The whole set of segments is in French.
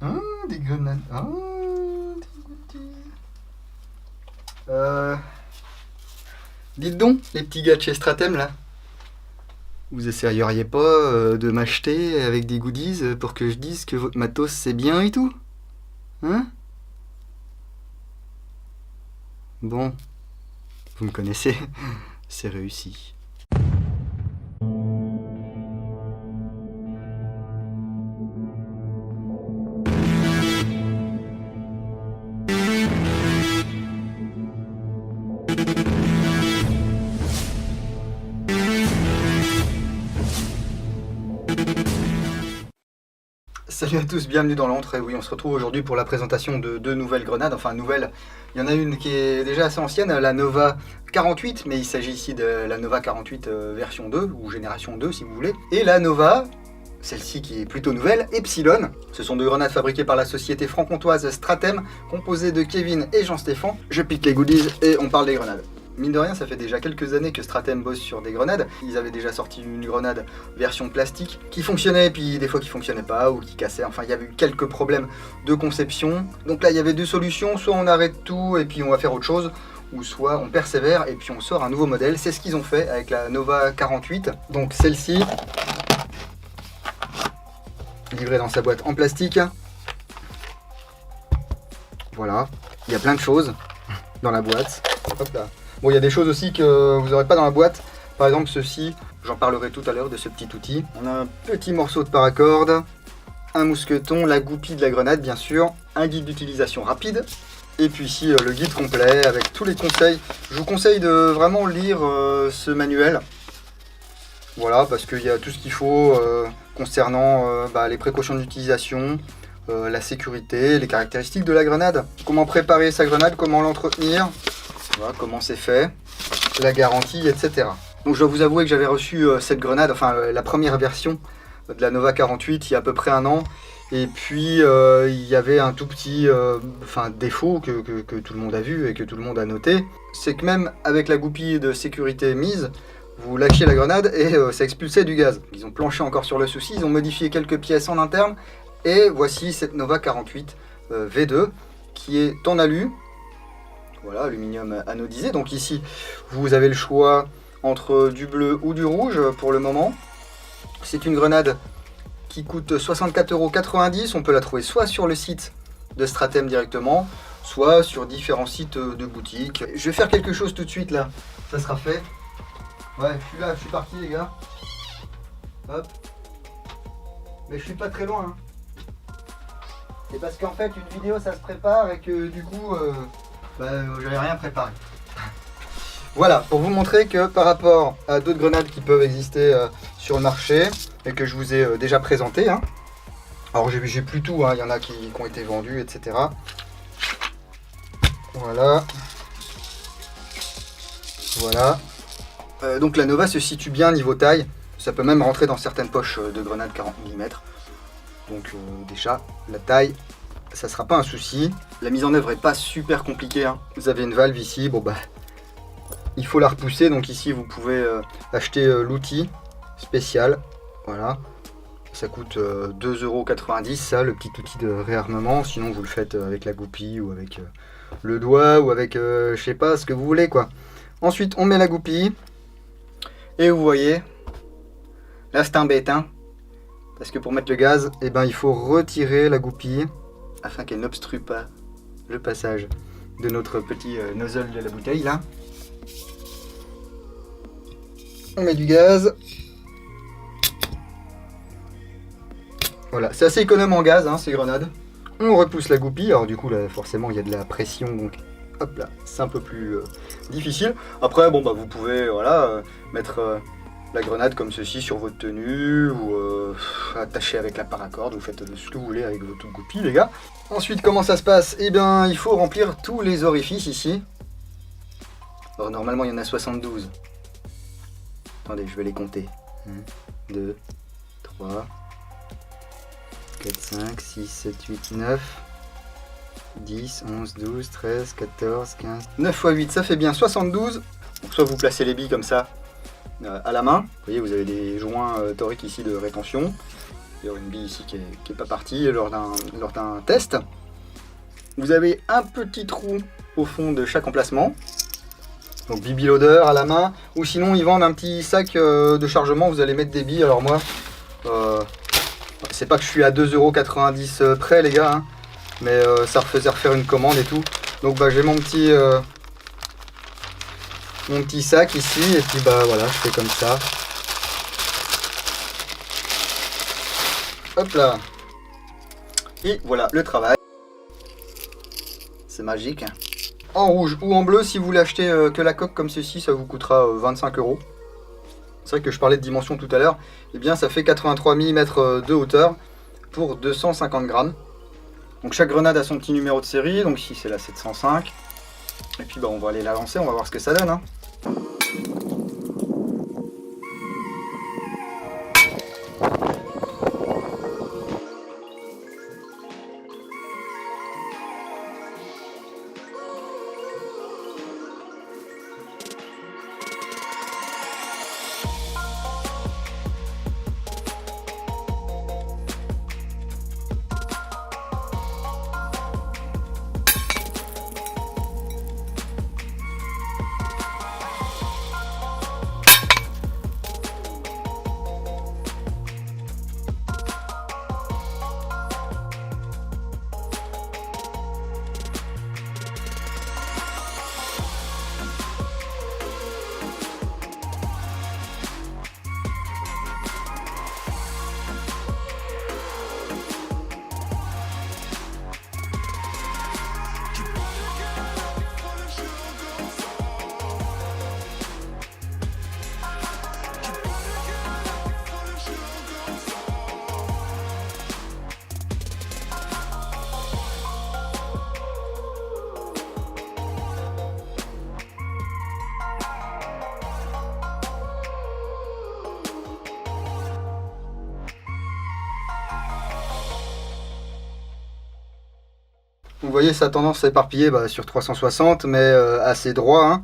Ah, des grenades. Ah, des goodies. Dites donc, les petits gars de chez Stratem là. Vous essayeriez pas de m'acheter avec des goodies pour que je dise que votre matos c'est bien et tout? Hein? Bon, vous me connaissez, c'est réussi. Salut à tous, bienvenue dans l'entrée. Oui, on se retrouve aujourd'hui pour la présentation de deux nouvelles grenades. Enfin, nouvelles, il y en a une qui est déjà assez ancienne, la Nova 48, mais il s'agit ici de la Nova 48 version 2, ou génération 2 si vous voulez. Et la Nova, celle-ci qui est plutôt nouvelle, Epsilon. Ce sont deux grenades fabriquées par la société franc-comtoise Stratem, composées de Kevin et Jean-Stéphane. Je pique les goodies et on parle des grenades. Mine de rien, ça fait déjà quelques années que Stratem bosse sur des grenades. Ils avaient déjà sorti une grenade version plastique qui fonctionnait, puis des fois qui fonctionnait pas ou qui cassait. Enfin, il y avait eu quelques problèmes de conception. Donc là, il y avait deux solutions. Soit on arrête tout et puis on va faire autre chose, ou soit on persévère et puis on sort un nouveau modèle. C'est ce qu'ils ont fait avec la Nova 48. Donc celle-ci, livrée dans sa boîte en plastique. Voilà, il y a plein de choses dans la boîte. Hop là. Bon, il y a des choses aussi que vous n'aurez pas dans la boîte. Par exemple, ceci, j'en parlerai tout à l'heure de ce petit outil. On a un petit morceau de paracorde, un mousqueton, la goupille de la grenade, bien sûr, un guide d'utilisation rapide. Et puis ici, le guide complet avec tous les conseils. Je vous conseille de vraiment lire ce manuel. Voilà, parce qu'il y a tout ce qu'il faut concernant les précautions d'utilisation, la sécurité, les caractéristiques de la grenade. Comment préparer sa grenade, comment l'entretenir. Voilà comment c'est fait, la garantie, etc. Donc je dois vous avouer que j'avais reçu cette grenade, enfin la première version de la Nova 48 il y a à peu près un an. Et puis il y avait un tout petit défaut que tout le monde a vu et que tout le monde a noté. C'est que même avec la goupille de sécurité mise, vous lâchiez la grenade et ça expulsait du gaz. Ils ont planché encore sur le souci, ils ont modifié quelques pièces en interne. Et voici cette Nova 48 V2 qui est en alu. Voilà, aluminium anodisé. Donc ici, vous avez le choix entre du bleu ou du rouge pour le moment. C'est une grenade qui coûte 64,90 €. On peut la trouver soit sur le site de Stratem directement, soit sur différents sites de boutiques. Je vais faire quelque chose tout de suite là. Ça sera fait. Ouais, je suis là, je suis parti les gars. Hop. Mais je suis pas très loin. Hein. C'est parce qu'en fait, une vidéo ça se prépare et que du coup... j'avais rien préparé. Voilà, pour vous montrer que par rapport à d'autres grenades qui peuvent exister sur le marché et que je vous ai déjà présenté, hein. Alors j'ai plus tout, hein. Il y en a qui ont été vendus, etc. Voilà. Voilà. Donc la Nova se situe bien niveau taille. Ça peut même rentrer dans certaines poches de grenades 40 mm. Donc déjà, la taille, ça sera pas un souci. La mise en œuvre est pas super compliquée. Hein. Vous avez une valve ici, il faut la repousser. Donc ici vous pouvez acheter l'outil spécial. Voilà, ça coûte 2,90 € ça, le petit outil de réarmement. Sinon vous le faites avec la goupille ou avec le doigt ou avec je sais pas ce que vous voulez quoi. Ensuite on met la goupille et vous voyez, là c'est un bête hein. Parce que pour mettre le gaz, il faut retirer la goupille afin qu'elle n'obstrue pas le passage de notre petit nozzle de la bouteille là. On met du gaz. Voilà, c'est assez économe en gaz hein, ces grenades. On repousse la goupille, alors du coup là forcément il y a de la pression donc hop là, c'est un peu plus difficile. Après vous pouvez mettre la grenade comme ceci sur votre tenue ou attacher avec la paracorde, vous faites ce que vous voulez avec votre goupille les gars. Ensuite comment ça se passe? Il faut remplir tous les orifices ici. Alors normalement il y en a 72. Attendez, je vais les compter. 1, 2, 3, 4, 5, 6, 7, 8, 9, 10, 11, 12, 13, 14, 15... 9 x 8, ça fait bien 72. Donc soit vous placez les billes comme ça à la main. Vous voyez, vous avez des joints toriques ici de rétention. Il y a une bille ici qui est pas partie lors d'un test. Vous avez un petit trou au fond de chaque emplacement. Donc BB loader à la main. Ou sinon ils vendent un petit sac de chargement, vous allez mettre des billes. Alors moi, c'est pas que je suis à 2,90 € près les gars, hein, mais ça faisait refaire une commande et tout. Donc bah, j'ai mon petit sac ici et puis bah voilà, je fais comme ça. Hop là. Et voilà le travail. C'est magique. En rouge ou en bleu, si vous voulez acheter que la coque comme ceci, ça vous coûtera 25 €. C'est vrai que je parlais de dimension tout à l'heure. Et bien ça fait 83 mm de hauteur pour 250 grammes. Donc chaque grenade a son petit numéro de série. Donc ici c'est la 705. Et puis bah, on va aller la lancer, on va voir ce que ça donne. Hein. Vous voyez, ça a tendance à s'éparpiller sur 360, mais assez droit. Hein.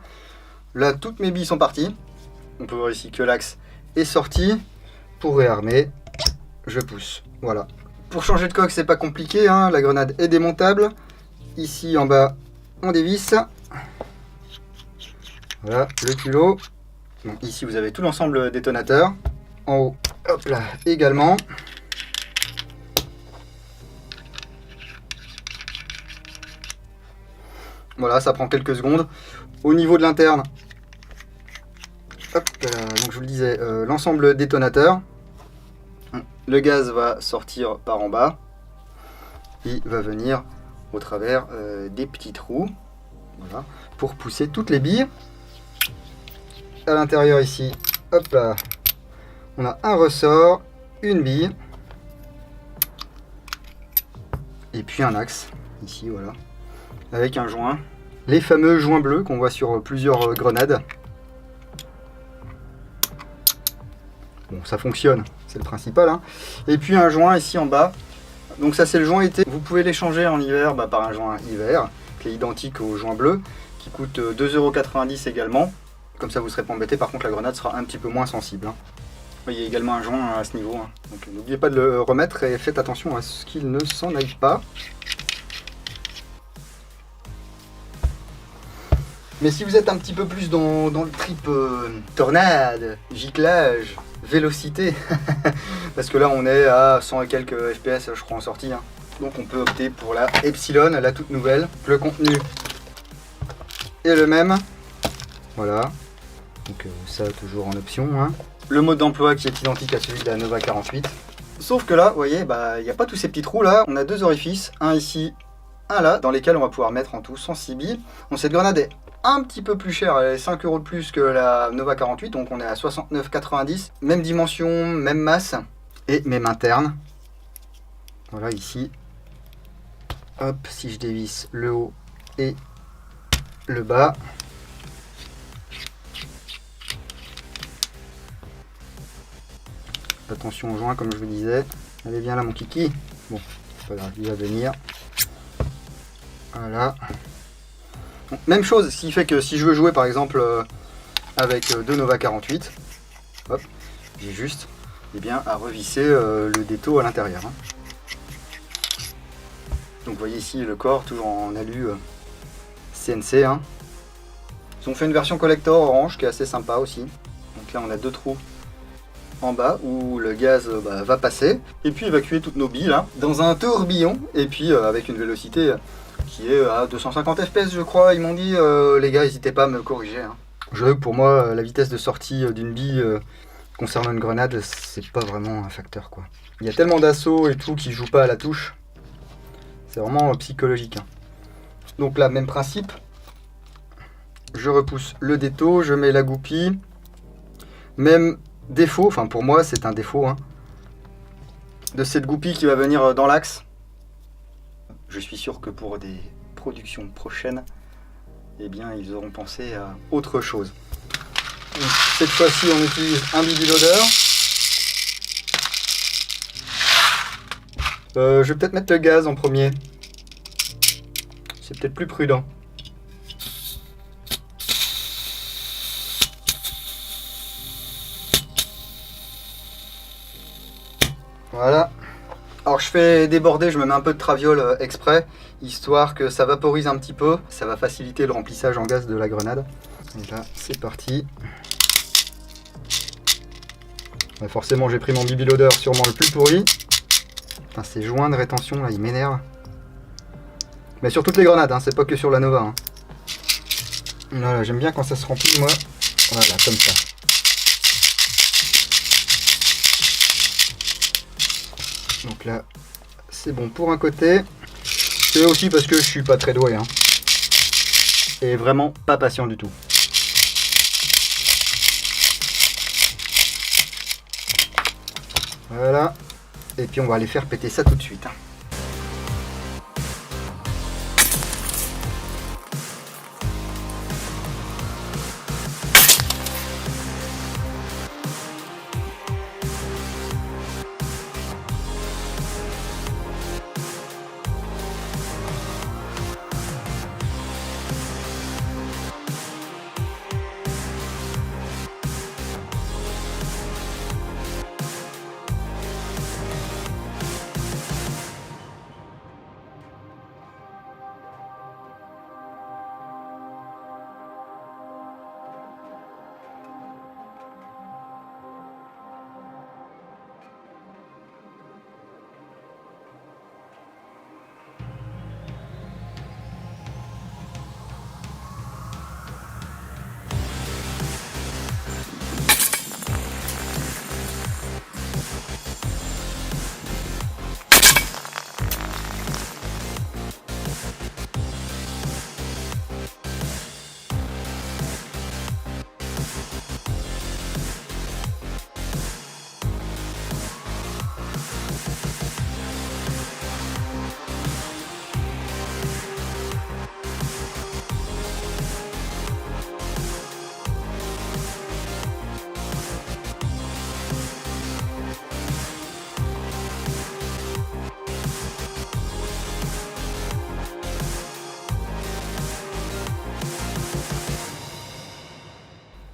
Là, toutes mes billes sont parties. On peut voir ici que l'axe est sorti. Pour réarmer, je pousse. Voilà. Pour changer de coque, c'est pas compliqué. Hein. La grenade est démontable. Ici, en bas, on dévisse. Voilà, le culot. Donc, ici, vous avez tout l'ensemble détonateur. En haut, hop là, également. Voilà, ça prend quelques secondes. Au niveau de l'interne, donc je vous le disais, l'ensemble détonateur. Le gaz va sortir par en bas. Il va venir au travers des petits trous. Voilà, pour pousser toutes les billes. À l'intérieur ici, hop là, on a un ressort, une bille. Et puis un axe, ici, voilà. Avec un joint, les fameux joints bleus qu'on voit sur plusieurs grenades. Bon, ça fonctionne, c'est le principal. Hein. Et puis un joint ici en bas. Donc ça c'est le joint été. Vous pouvez l'échanger en hiver par un joint hiver, qui est identique au joint bleu, qui coûte 2,90 € également. Comme ça vous ne serez pas embêté, par contre la grenade sera un petit peu moins sensible. Hein. Il y a également un joint à ce niveau. Hein. Donc n'oubliez pas de le remettre et faites attention à ce qu'il ne s'en aille pas. Mais si vous êtes un petit peu plus dans le trip tornade, giclage, vélocité, parce que là on est à 100 et quelques FPS je crois en sortie, hein. Donc on peut opter pour la Epsilon, la toute nouvelle. Le contenu est le même, voilà, donc ça toujours en option. Hein. Le mode d'emploi qui est identique à celui de la Nova 48. Sauf que là, vous voyez, il n'y a pas tous ces petits trous là, on a deux orifices, un ici, un là, dans lesquels on va pouvoir mettre en tout 106 billes. Donc cette grenade est un petit peu plus chère, elle est 5 € de plus que la Nova 48, donc on est à 69,90. Même dimension, même masse, et même interne. Voilà ici. Hop, si je dévisse le haut et le bas. Attention au joint comme je vous disais. Allez, viens là mon kiki. Bon, c'est pas grave, il va venir. Voilà. Donc, même chose, ce qui fait que si je veux jouer par exemple avec deux Nova 48, hop, j'ai juste eh bien, à revisser le détaux à l'intérieur. Hein. Donc vous voyez ici le corps toujours en alu CNC. Hein. Ils ont fait une version collector orange qui est assez sympa aussi. Donc là on a 2 trous en bas où le gaz va passer et puis évacuer toutes nos billes là, dans un tourbillon et puis avec une vélocité qui est à 250 fps je crois. Ils m'ont dit les gars, n'hésitez pas à me corriger. Hein. Je veux que pour moi la vitesse de sortie d'une bille concernant une grenade, c'est pas vraiment un facteur quoi. Il y a tellement d'assauts et tout qui jouent pas à la touche. C'est vraiment psychologique. Hein. Donc là, même principe. Je repousse le détaux, je mets la goupille. Même défaut, enfin pour moi c'est un défaut, hein, de cette goupille qui va venir dans l'axe. Je suis sûr que pour des productions prochaines, eh bien ils auront pensé à autre chose. Donc, cette fois-ci on utilise un BB loader. Je vais peut-être mettre le gaz en premier. C'est peut-être plus prudent. Voilà. Alors je fais déborder, je me mets un peu de traviole exprès, histoire que ça vaporise un petit peu. Ça va faciliter le remplissage en gaz de la grenade. Et là, c'est parti. Ouais, forcément, j'ai pris mon BB loader, sûrement le plus pourri. Putain, ces joints de rétention là, ils m'énervent. Mais sur toutes les grenades, hein, c'est pas que sur la Nova. Hein. Voilà, j'aime bien quand ça se remplit, moi. Voilà, comme ça. Donc là, c'est bon pour un côté. C'est aussi parce que je suis pas très doué. Hein. Et vraiment pas patient du tout. Voilà. Et puis on va aller faire péter ça tout de suite. Hein.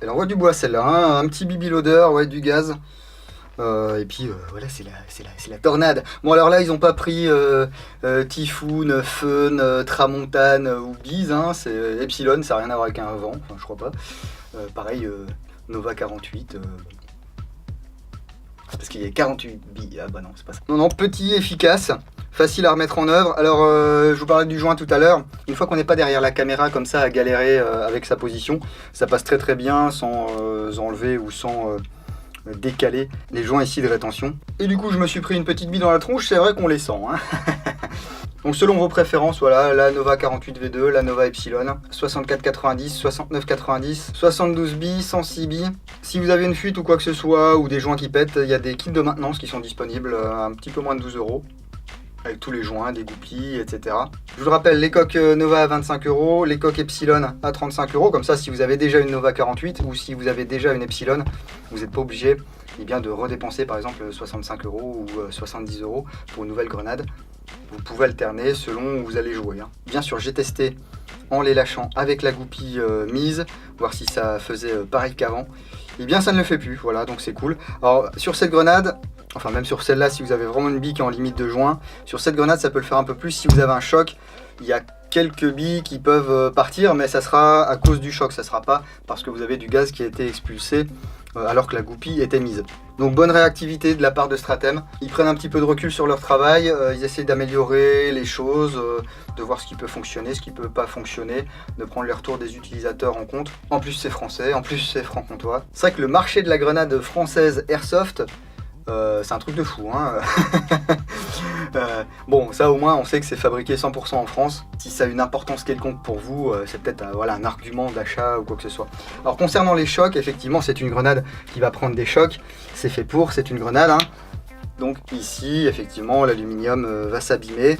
Elle envoie du bois celle-là, hein, un petit BB loader, ouais, du gaz. Et puis voilà, c'est la tornade. Bon alors là ils n'ont pas pris Typhoon, Fun, Tramontane ou Bise, hein, c'est Epsilon, ça n'a rien à voir avec un vent, enfin je crois pas. Pareil, Nova 48. Parce qu'il y a 48 billes, ah bah non c'est pas ça. Non non, petit, efficace, facile à remettre en œuvre. Alors je vous parlais du joint tout à l'heure. Une fois qu'on n'est pas derrière la caméra comme ça à galérer avec sa position, ça passe très très bien sans enlever ou sans décaler les joints ici de rétention. Et du coup je me suis pris une petite bille dans la tronche, c'est vrai qu'on les sent. Hein. Donc selon vos préférences, voilà, la Nova 48 V2, la Nova Epsilon, 64,90, 69,90, 72 billes, 106 billes. Si vous avez une fuite ou quoi que ce soit, ou des joints qui pètent, il y a des kits de maintenance qui sont disponibles à un petit peu moins de 12 €. Avec tous les joints, des goupilles, etc. Je vous le rappelle, les coques Nova à 25 €, les coques Epsilon à 35 €. Comme ça, si vous avez déjà une Nova 48 ou si vous avez déjà une Epsilon, vous n'êtes pas obligé bien, de redépenser par exemple 65 € ou 70 € pour une nouvelle grenade. Vous pouvez alterner selon où vous allez jouer. Hein. Bien sûr, j'ai testé en les lâchant avec la goupille mise, voir si ça faisait pareil qu'avant. Et bien ça ne le fait plus, voilà, donc c'est cool. Alors sur cette grenade, enfin même sur celle-là si vous avez vraiment une bille qui est en limite de joint, sur cette grenade ça peut le faire un peu plus si vous avez un choc. Il y a quelques billes qui peuvent partir, mais ça sera à cause du choc, ça sera pas parce que vous avez du gaz qui a été expulsé alors que la goupille était mise. Donc bonne réactivité de la part de Stratem. Ils prennent un petit peu de recul sur leur travail, ils essaient d'améliorer les choses, de voir ce qui peut fonctionner, ce qui peut pas fonctionner, de prendre les retours des utilisateurs en compte. En plus c'est français, en plus c'est franc-comtois. C'est vrai que le marché de la grenade française Airsoft, c'est un truc de fou, hein. Bon, ça au moins on sait que c'est fabriqué 100% en France. Si ça a une importance quelconque pour vous, c'est peut-être voilà, un argument d'achat ou quoi que ce soit. Alors concernant les chocs, effectivement c'est une grenade qui va prendre des chocs. C'est fait pour, c'est une grenade, hein. Donc ici effectivement l'aluminium va s'abîmer.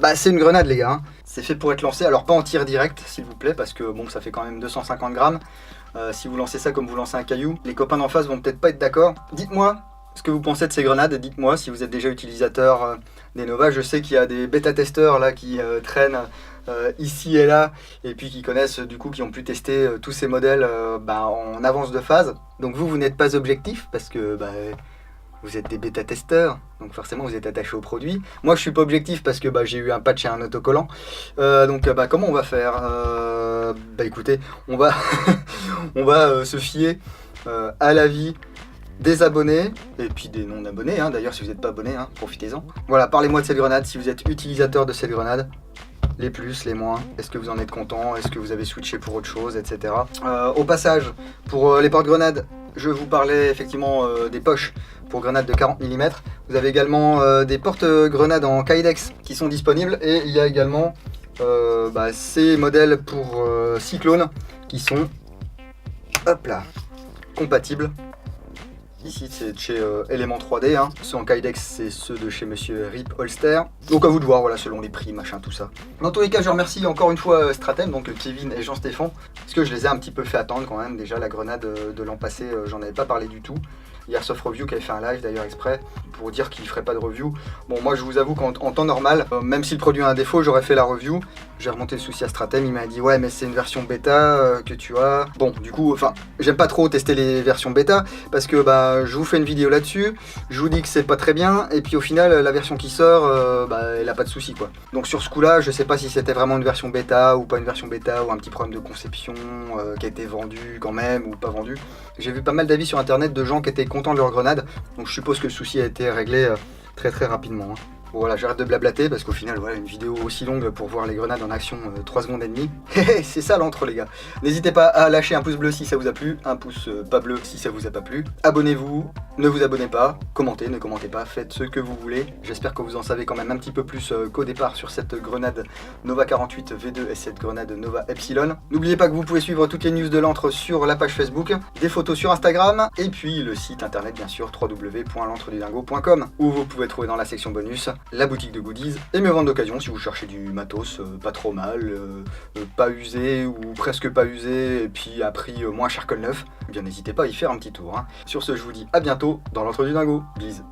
Bah c'est une grenade les gars, hein. C'est fait pour être lancé, alors pas en tir direct s'il vous plaît, parce que bon ça fait quand même 250 grammes. Si vous lancez ça comme vous lancez un caillou, les copains d'en face vont peut-être pas être d'accord. Dites-moi ce que vous pensez de ces grenades, dites-moi si vous êtes déjà utilisateur des Nova. Je sais qu'il y a des bêta-testeurs là qui traînent ici et là, et puis qui connaissent du coup, qui ont pu tester tous ces modèles en avance de phase. Donc vous n'êtes pas objectif parce que vous êtes des bêta-testeurs, donc forcément vous êtes attaché au produit. Moi je suis pas objectif parce que j'ai eu un patch et un autocollant. Donc comment on va faire? Écoutez, on va, on va se fier à l'avis des abonnés et puis des non-abonnés, hein. D'ailleurs si vous n'êtes pas abonné, hein, profitez-en. Voilà, parlez-moi de cette grenade, si vous êtes utilisateur de cette grenade, les plus, les moins, est-ce que vous en êtes content, est-ce que vous avez switché pour autre chose, etc. Au passage, pour les porte-grenades, je vous parlais effectivement des poches pour grenades de 40 mm. Vous avez également des porte-grenades en Kydex qui sont disponibles, et il y a également ces modèles pour Cyclone qui sont, hop là, compatibles. Ici c'est de chez Element 3D, hein. Ceux en Kydex c'est ceux de chez Monsieur Rip Holster. Donc à vous de voir, voilà, selon les prix, machin, tout ça. Dans tous les cas, je remercie encore une fois Stratem, donc Kevin et Jean-Stéphane, parce que je les ai un petit peu fait attendre quand même. Déjà la grenade de l'an passé, j'en avais pas parlé du tout. Airsoft Review qui avait fait un live d'ailleurs exprès pour dire qu'il ferait pas de review. Bon, moi je vous avoue qu'en temps normal, même si le produit a un défaut, j'aurais fait la review. J'ai remonté le souci à Stratem, il m'a dit ouais mais c'est une version bêta que tu as. Bon, du coup, enfin, j'aime pas trop tester les versions bêta parce que je vous fais une vidéo là-dessus, je vous dis que c'est pas très bien, et puis au final la version qui sort, elle a pas de souci quoi. Donc sur ce coup-là, je sais pas si c'était vraiment une version bêta ou pas une version bêta, ou un petit problème de conception qui a été vendu quand même ou pas vendu. J'ai vu pas mal d'avis sur internet de gens qui étaient contents de leur grenade, donc je suppose que le souci a été réglé très rapidement, hein. Bon, voilà, j'arrête de blablater parce qu'au final, voilà, une vidéo aussi longue pour voir les grenades en action, 3 secondes et demie. C'est ça l'entre les gars. N'hésitez pas à lâcher un pouce bleu si ça vous a plu, un pouce pas bleu si ça vous a pas plu. Abonnez-vous, ne vous abonnez pas, commentez, ne commentez pas, faites ce que vous voulez. J'espère que vous en savez quand même un petit peu plus qu'au départ sur cette grenade Nova 48 V2 et cette grenade Nova Epsilon. N'oubliez pas que vous pouvez suivre toutes les news de l'antre sur la page Facebook, des photos sur Instagram, et puis le site internet bien sûr www.l'entredudingo.com, où vous pouvez trouver dans la section bonus la boutique de goodies et mes ventes d'occasion si vous cherchez du matos pas trop mal, pas usé ou presque pas usé, et puis à prix moins cher que le neuf. Eh bien n'hésitez pas à y faire un petit tour, hein. Sur ce, je vous dis à bientôt dans l'entre du dingo. Bise.